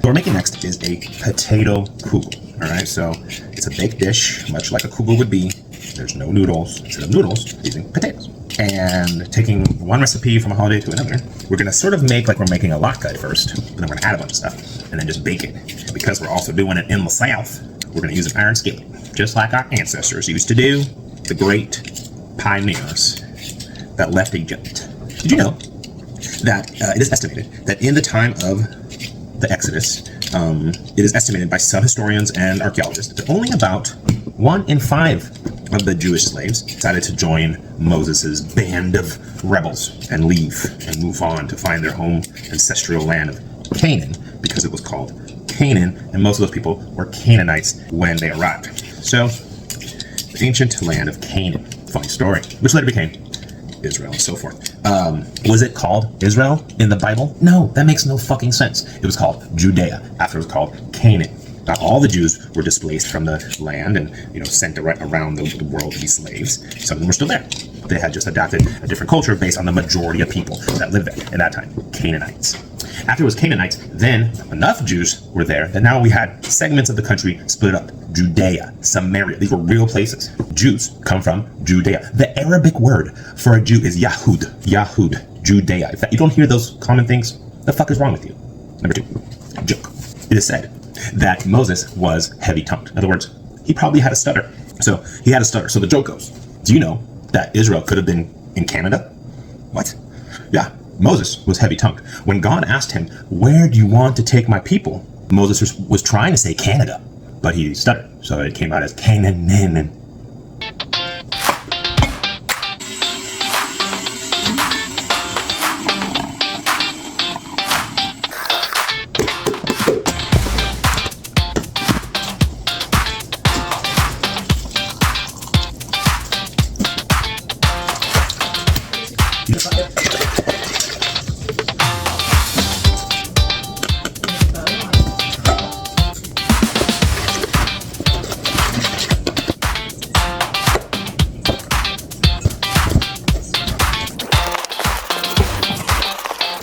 What we're making next is a potato kugel. All right, so it's a baked dish, much like a kugel would be. There's no noodles. Instead of noodles, using potatoes. And taking one recipe from a holiday to another, we're gonna sort of make like we're making a latke at first, and then we're gonna add a bunch of stuff, and then just bake it. And because we're also doing it in the South, we're gonna use an iron skillet, just like our ancestors used to do, the great pioneers that left Egypt. Did you know that it is estimated that in the time of the Exodus, it is estimated by some historians and archaeologists that only about 1 in 5 of the Jewish slaves decided to join Moses's band of rebels and leave and move on to find their home ancestral land of Canaan, because it was called Canaan, and most of those people were Canaanites when they arrived. So, the ancient land of Canaan, funny story, which later became Israel and so forth. Was it called Israel in the Bible? No, that makes no fucking sense. It was called Judea after it was called Canaan. Not all the Jews were displaced from the land and, sent around the world to be slaves. Some of them were still there. They had just adapted a different culture based on the majority of people that lived there at that time, Canaanites. After it was Canaanites, then enough Jews were there that now we had segments of the country split up. Judea, Samaria, these were real places. Jews come from Judea. The Arabic word for a Jew is Yahud, Judea. If you don't hear those common things, the fuck is wrong with you? Number 2, joke. It is said that Moses was heavy-tongued. In other words, he probably had a stutter. So he had a stutter. So the joke goes, do you know that Israel could have been in Canada? What? Yeah, Moses was heavy-tongued. When God asked him, where do you want to take my people? Moses was trying to say Canada, but he stuttered. So it came out as Canaan.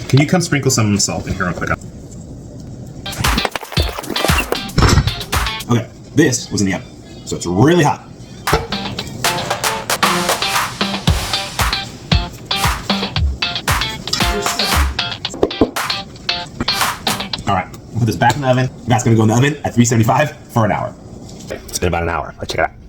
Can you come sprinkle some salt in here real quick? Okay, this was in the oven, so it's really hot. All right, we'll put this back in the oven. That's gonna go in the oven at 375 for an hour. It's been about an hour. Let's check it out.